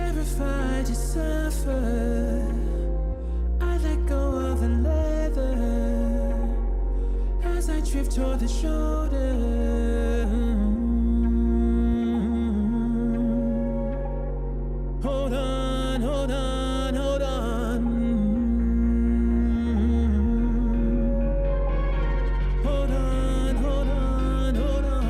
Terrified to suffer, I let go of the leather as I drift toward the shoulder. Hold on, hold on, hold on. Hold on, hold on, hold on.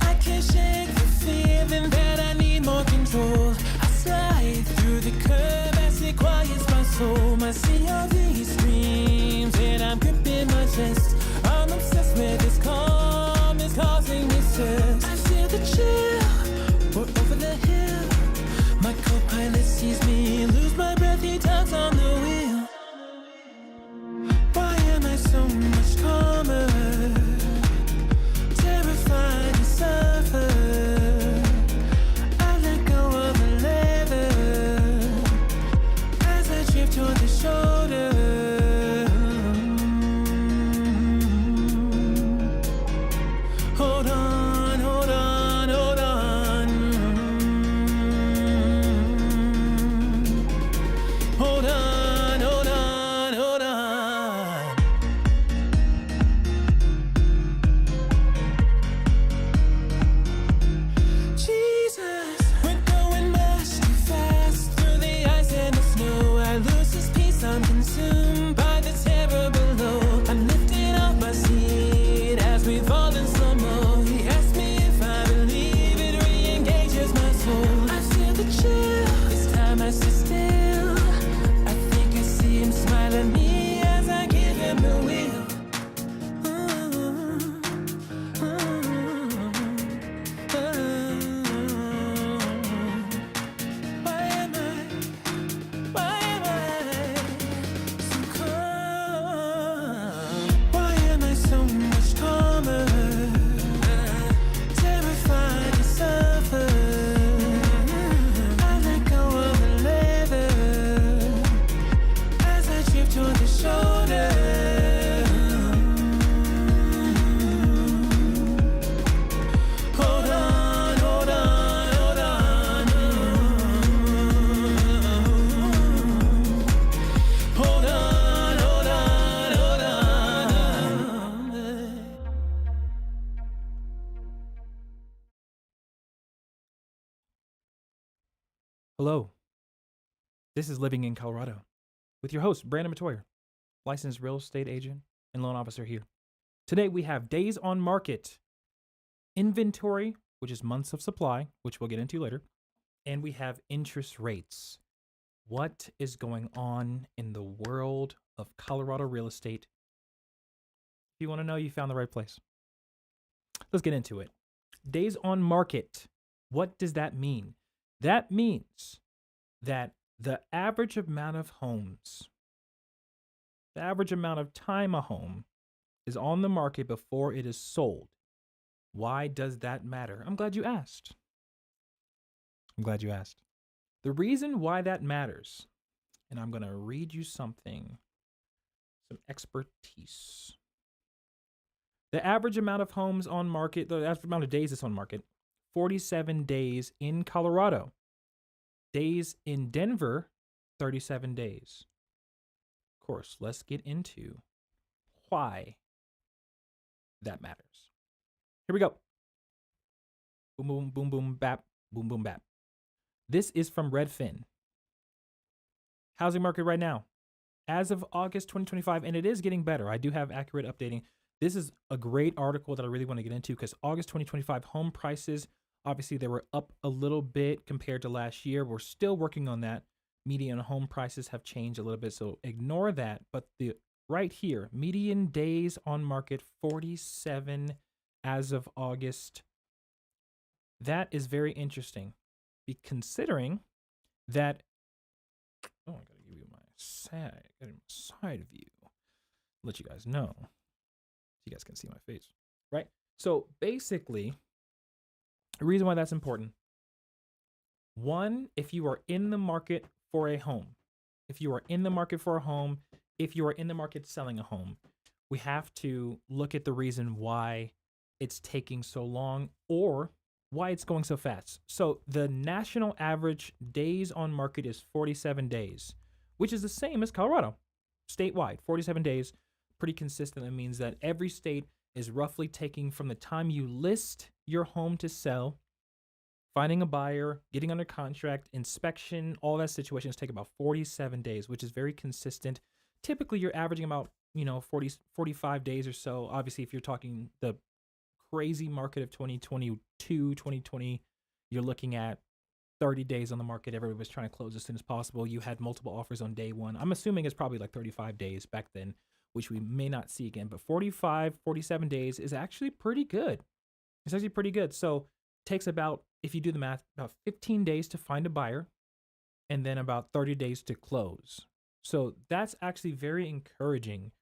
I can't shake the feeling that I need more control. I slide through the curb as it quiets my soul. My sea of these dreams, and I'm gripping my chest. I'm obsessed with this calm, it's causing me stress. I feel the chill, we're over the hill. My co-pilot sees me lose my breath, he tugs on the wheel. Why am I so much calmer? Terrified to suffer, I let go of the leather as I drift toward the shoulder. Hold on, hold on, hold on. Hold on, hold on, hold on. Jesus, we're going much too fast through the ice and the snow. I lose this peace, I'm consumed by the terror below. I'm lifting off my seat as we fall in slow-mo. He asked me if I believe it re-engages my soul. I feel the chill, this time I sit still. I think I see him smile at me as I give him the wheel. Why am I so calm? Why am I so much calmer? Terrified to suffer, I let go of the leather as I drift toward the shoulder. Hold on, hold on, hold on. Hold on, hold on, hold on. Hello, this is Living in Colorado with your host, Brandon Metoyer, licensed real estate agent and loan officer here. Today we have days on market, inventory, which is months of supply, which we'll get into later, and we have interest rates. What is going on in the world of Colorado real estate? If you want to know, you found the right place. Let's get into it. Days on market. What does that mean? That means that the average amount of homes, the average amount of time a home is on the market before it is sold. Why does that matter? I'm glad you asked. The reason why that matters, and I'm going to read you something, some expertise. The average amount of homes on market, the average amount of days it's on market, 47 days in Colorado. Days in Denver, 37 days. Of course, let's get into why that matters. Here we go. Boom, boom, boom, boom, bap, boom, boom, bap. This is from Redfin. Housing market right now, as of August 2025, and it is getting better. I do have accurate updating. This is a great article that I really want to get into because August 2025 home prices, obviously they were up a little bit compared to last year. We're still working on that. Median home prices have changed a little bit, so ignore that. But the right here, median days on market, 47 as of August. That is very interesting, considering that, oh, I gotta give you my side view, let you guys know, so you guys can see my face, right? So basically, the reason why that's important One, if you are in the market for a home, if you are in the market for a home, if you are in the market selling a home, we have to look at the reason why it's taking so long or why it's going so fast. So the national average days on market is 47 days, which is the same as Colorado, statewide, 47 days, pretty consistent. That means that every state is roughly taking from the time you list your home to sell, finding a buyer, getting under contract, inspection, all that situations take about 47 days, which is very consistent. Typically, you're averaging about 45 days or so. Obviously, if you're talking the crazy market of 2022, 2020, you're looking at 30 days on the market. Everybody was trying to close as soon as possible. You had multiple offers on day one. I'm assuming it's probably like 35 days back then, which we may not see again. But 45, 47 days is actually pretty good. It's actually pretty good. So takes about, if you do the math, about 15 days to find a buyer and then about 30 days to close. So that's actually very encouraging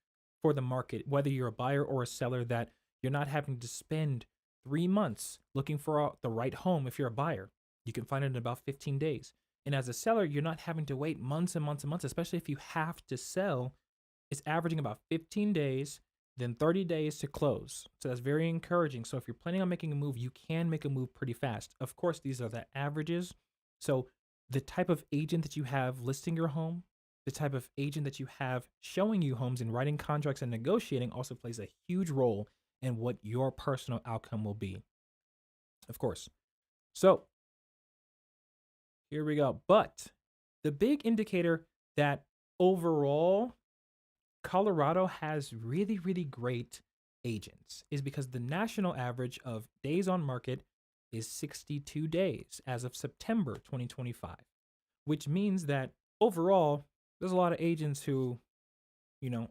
for the market, whether you're a buyer or a seller, that you're not having to spend 3 months looking for the right home. If you're a buyer, you can find it in about 15 days. And as a seller, you're not having to wait months and months and months, especially if you have to sell. It's averaging about 15 days, then 30 days to close. So that's very encouraging. So if you're planning on making a move, you can make a move pretty fast. Of course, these are the averages. So the type of agent that you have listing your home, the type of agent that you have showing you homes and writing contracts and negotiating also plays a huge role in what your personal outcome will be. Of course. So here we go. But the big indicator that overall Colorado has really, really great agents is because the national average of days on market is 62 days as of September 2025, which means that overall, there's a lot of agents who,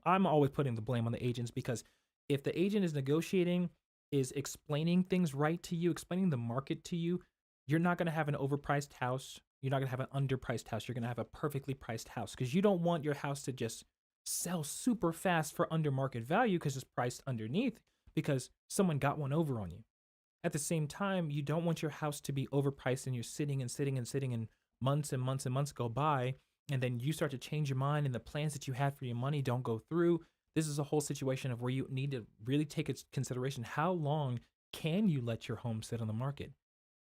I'm always putting the blame on the agents, because if the agent is negotiating, is explaining things right to you, explaining the market to you, you're not going to have an overpriced house. You're not going to have an underpriced house. You're going to have a perfectly priced house, because you don't want your house to just sell super fast for under market value because it's priced underneath because someone got one over on you. At the same time, you don't want your house to be overpriced and you're sitting and months and months and months go by, and then you start to change your mind and the plans that you had for your money don't go through. This is a whole situation of where you need to really take into consideration how long can you let your home sit on the market,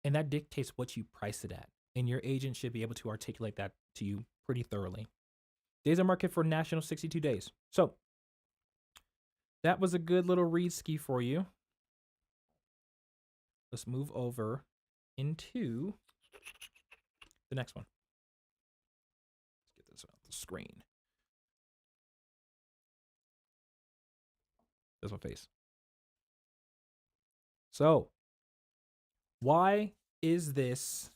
and that dictates what you price it at, and your agent should be able to articulate that to you pretty thoroughly. Days on market for national, 62 days. So that was a good little read ski for you. Let's move over into the next one. Let's get this off the screen. That's my face. So why is this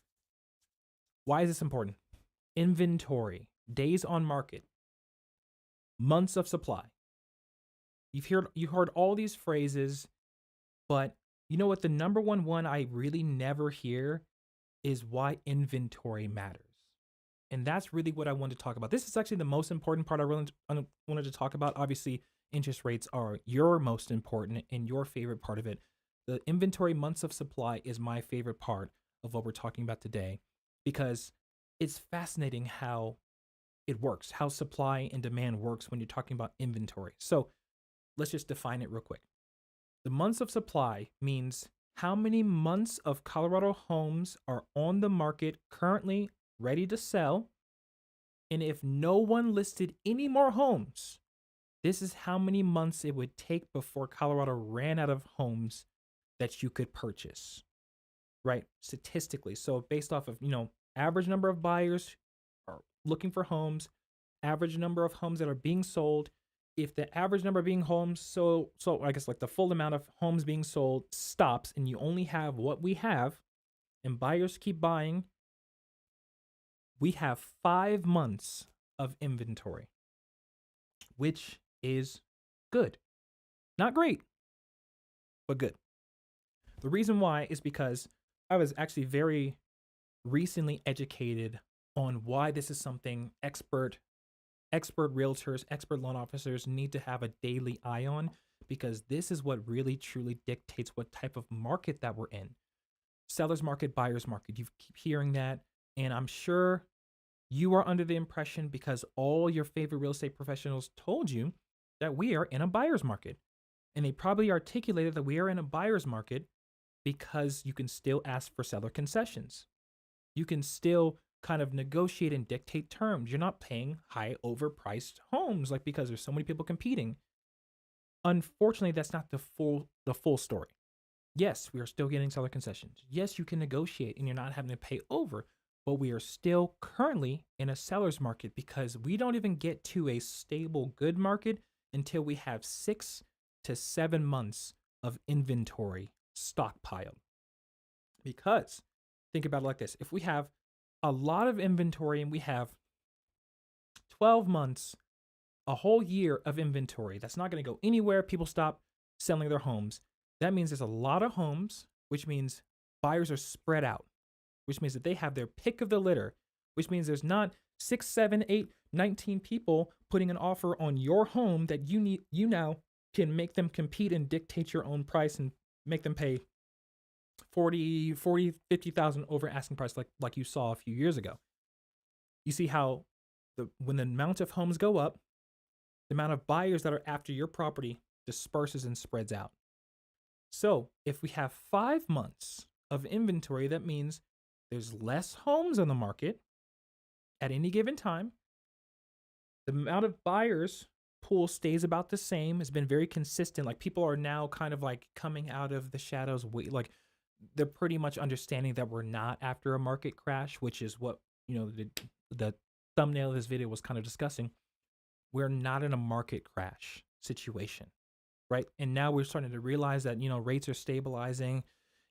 important? Inventory, days on market, months of supply. You heard all these phrases, but you know what? The number one I really never hear is why inventory matters. And that's really what I wanted to talk about. This is actually the most important part I really wanted to talk about. Obviously, interest rates are your most important and your favorite part of it. The inventory, months of supply, is my favorite part of what we're talking about today, because it's fascinating how it works, how supply and demand works when you're talking about inventory. So let's just define it real quick. The months of supply means how many months of Colorado homes are on the market currently ready to sell. And if no one listed any more homes, this is how many months it would take before Colorado ran out of homes that you could purchase, right? Statistically. So based off of, average number of buyers are looking for homes, average number of homes that are being sold. If the average number of being homes, so I guess like the full amount of homes being sold stops and you only have what we have and buyers keep buying, we have 5 months of inventory, which is good. Not great, but good. The reason why is because I was actually very recently educated on why this is something expert realtors, expert loan officers need to have a daily eye on, because this is what really truly dictates what type of market that we're in. Seller's market, buyer's market. You keep hearing that. And I'm sure you are under the impression, because all your favorite real estate professionals told you, that we are in a buyer's market. And they probably articulated that we are in a buyer's market because you can still ask for seller concessions. You can still kind of negotiate and dictate terms. You're not paying high overpriced homes, like, because there's so many people competing. Unfortunately, that's not the full story. Yes, we are still getting seller concessions. Yes, you can negotiate and you're not having to pay over, but we are still currently in a seller's market because we don't even get to a stable good market until we have 6 to 7 months of inventory stockpiled. Because think about it like this: if we have a lot of inventory and we have 12 months, a whole year of inventory that's not going to go anywhere, people stop selling their homes. That means there's a lot of homes, which means buyers are spread out, which means that they have their pick of the litter, which means there's not 6, 7, 8, 19 people putting an offer on your home that you now can make them compete and dictate your own price and make them pay 40, 50,000 over asking price, like you saw a few years ago. You see how when the amount of homes go up, the amount of buyers that are after your property disperses and spreads out. So if we have 5 months of inventory, that means there's less homes on the market at any given time. The amount of buyers pool stays about the same. It's been very consistent. Like, people are now kind of like coming out of the shadows. Like, they're pretty much understanding that we're not after a market crash, which is what, the thumbnail of this video was kind of discussing. We're not in a market crash situation, right? And now we're starting to realize that, rates are stabilizing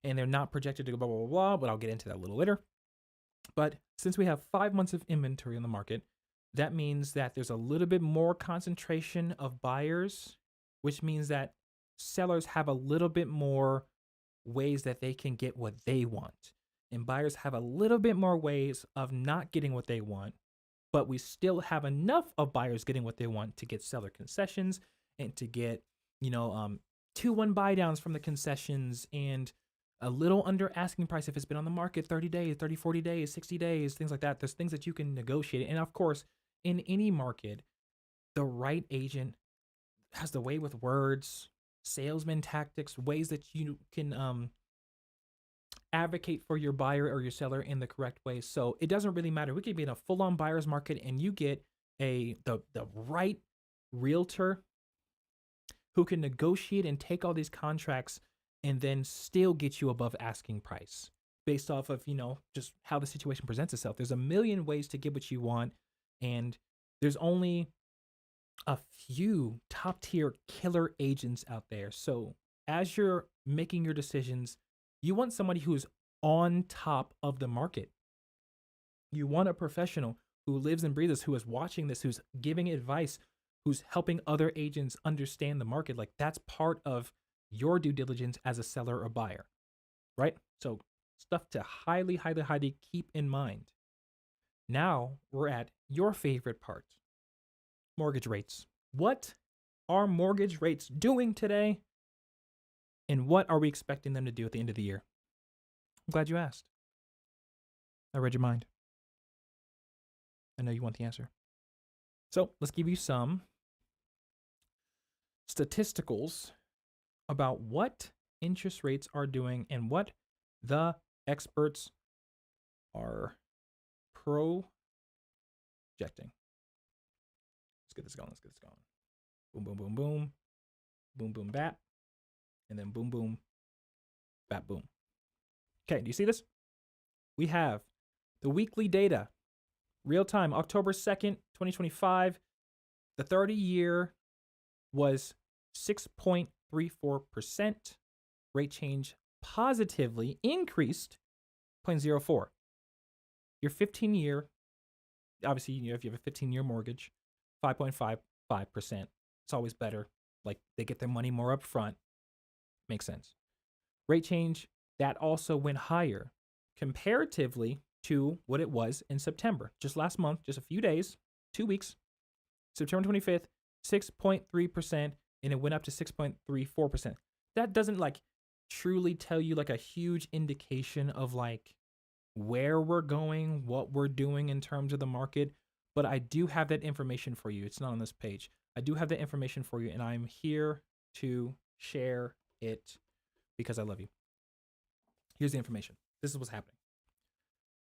and they're not projected to go blah, blah, blah, blah, but I'll get into that a little later. But since we have 5 months of inventory on the market, that means that there's a little bit more concentration of buyers, which means that sellers have a little bit more ways that they can get what they want. And buyers have a little bit more ways of not getting what they want, but we still have enough of buyers getting what they want to get seller concessions and to get, 2-1 buydowns from the concessions, and a little under asking price if it's been on the market 30 days, 30, 40 days, 60 days, things like that. There's things that you can negotiate. And of course, in any market, the right agent has the way with words, salesman tactics, ways that you can advocate for your buyer or your seller in the correct way. So it doesn't really matter. We could be in a full-on buyer's market and you get the right realtor who can negotiate and take all these contracts and then still get you above asking price based off of, just how the situation presents itself. There's a million ways to get what you want, and there's only a few top tier killer agents out there. So as you're making your decisions, you want somebody who's on top of the market. You want a professional who lives and breathes, who is watching this, who's giving advice, who's helping other agents understand the market. Like, that's part of your due diligence as a seller or buyer, right? So stuff to highly, highly, highly keep in mind. Now we're at your favorite part: mortgage rates. What are mortgage rates doing today? And what are we expecting them to do at the end of the year? I'm glad you asked. I read your mind. I know you want the answer. So let's give you some statisticals about what interest rates are doing and what the experts are projecting. Let's get this going. Boom, boom, boom, boom. Boom, boom, bap. And then boom, boom, bap, boom. Okay, do you see this? We have the weekly data, real time, October 2nd, 2025. The 30-year was 6.34%. Rate change positively increased 0.04. Your 15-year, obviously, if you have a 15-year mortgage, 5.55%. It's always better. Like, they get their money more up front. Makes sense. Rate change, that also went higher comparatively to what it was in September. Just last month, just a few days, 2 weeks, September 25th, 6.3%, and it went up to 6.34%. That doesn't truly tell you a huge indication of where we're going, what we're doing in terms of the market, but I do have that information for you. It's not on this page. I do have that information for you, and I'm here to share it because I love you. Here's the information. This is what's happening.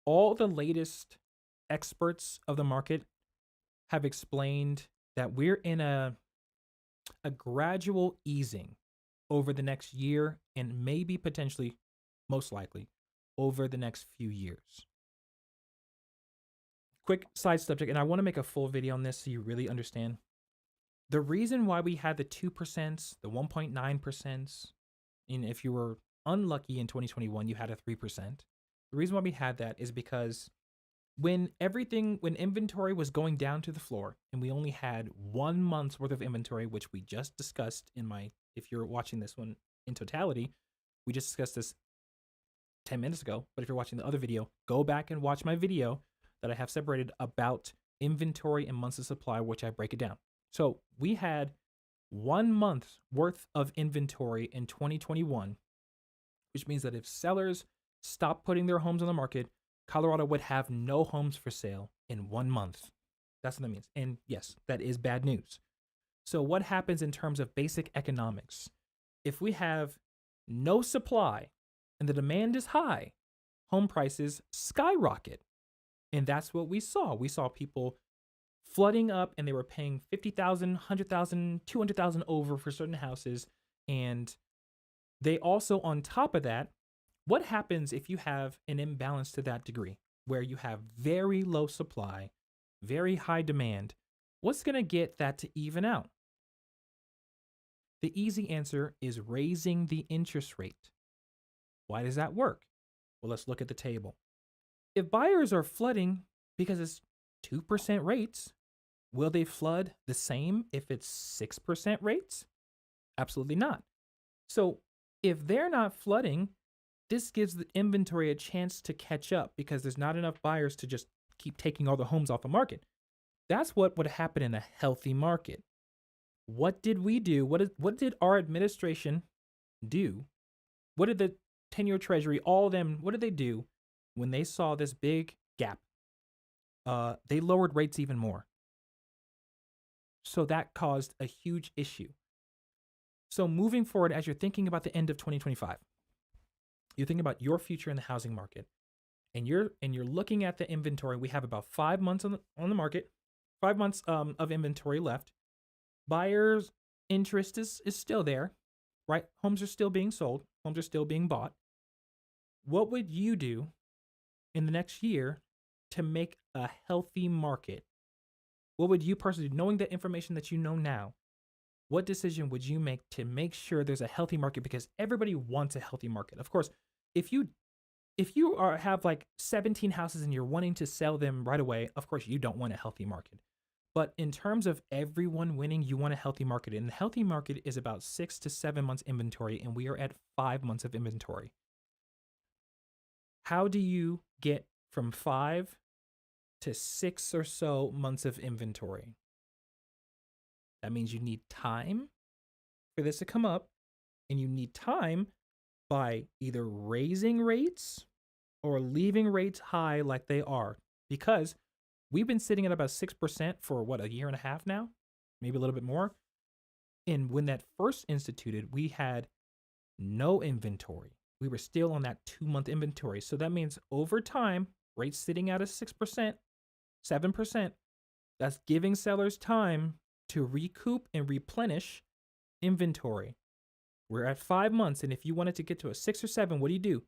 All the latest experts of the market have explained that we're in a gradual easing over the next year and maybe potentially, most likely, over the next few years. Quick side subject, and I want to make a full video on this so you really understand. The reason why we had the 2%, the 1.9%, and if you were unlucky in 2021, you had a 3%. The reason why we had that is because when inventory was going down to the floor and we only had 1 month's worth of inventory, which we just discussed if you're watching this one in totality, we just discussed this 10 minutes ago. But if you're watching the other video, go back and watch my video that I have separated about inventory and months of supply, which I break it down. So we had 1 month's worth of inventory in 2021, which means that if sellers stop putting their homes on the market, Colorado would have no homes for sale in 1 month. That's what that means. And yes, that is bad news. So what happens in terms of basic economics? If we have no supply and the demand is high, home prices skyrocket. And that's what we saw. We saw people flooding up and they were paying $50,000, $100,000, $200,000 over for certain houses. And they also, on top of that, what happens if you have an imbalance to that degree where you have very low supply, very high demand? What's going to get that to even out? The easy answer is raising the interest rate. Why does that work? Well, let's look at the table. If buyers are flooding because it's 2% rates, will they flood the same if it's 6% rates? Absolutely not. So if they're not flooding, this gives the inventory a chance to catch up because there's not enough buyers to just keep taking all the homes off the market. That's what would happen in a healthy market. What did we do? What did our administration do? What did the 10-year Treasury, all of them, what did they do when they saw this big gap? They lowered rates even more. So that caused a huge issue. So moving forward, as you're thinking about the end of 2025, you're thinking about your future in the housing market, and you're looking at the inventory. We have about 5 months on the market, 5 months of inventory left. Buyers' interest is still there, right? Homes are still being sold. Homes are still being bought. What would you do in the next year to make a healthy market? What would you personally do, knowing the information that you know now? What decision would you make to make sure there's a healthy market? Because everybody wants a healthy market. Of course, if you have like 17 houses and you're wanting to sell them right away, of course you don't want a healthy market. But in terms of everyone winning, you want a healthy market. And the healthy market is about 6 to 7 months inventory, and we are at 5 months of inventory. How do you get from 5 to 6 or so months of inventory? That means you need time for this to come up, and you need time by either raising rates or leaving rates high like they are, because we've been sitting at about 6% for a year and a half now, maybe a little bit more. And when that first instituted, we had no inventory. We were still on that 2-month inventory. So that means over time, rates sitting at a 6%, 7%, that's giving sellers time to recoup and replenish inventory. We're at 5 months, and if you wanted to get to a 6 or 7, what do?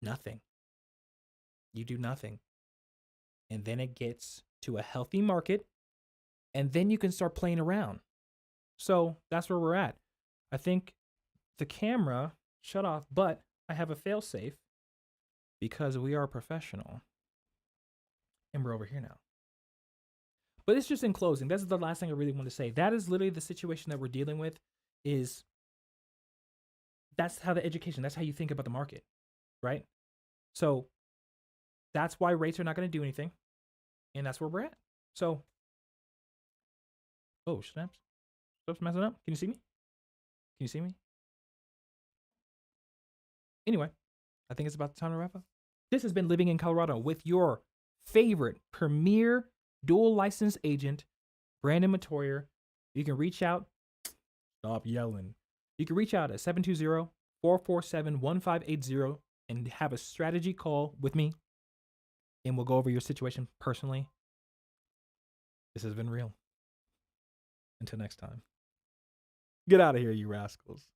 Nothing. You do nothing. And then it gets to a healthy market, and then you can start playing around. So that's where we're at. I think the camera shut off, but I have a fail-safe because we are professional. And we're over here now. But it's just in closing. That's the last thing I really want to say. That is literally the situation that we're dealing with. That's how that's how you think about the market, right? So that's why rates are not going to do anything. And that's where we're at. So, oh, snaps. Stuff's messing up. Can you see me? Can you see me? Anyway, I think it's about the time to wrap up. This has been Living in Colorado with your favorite premier dual license agent, Brandon Metoyer. You can reach out. Stop yelling. You can reach out at 720-447-1580 and have a strategy call with me, and we'll go over your situation personally. This has been real. Until next time. Get out of here, you rascals.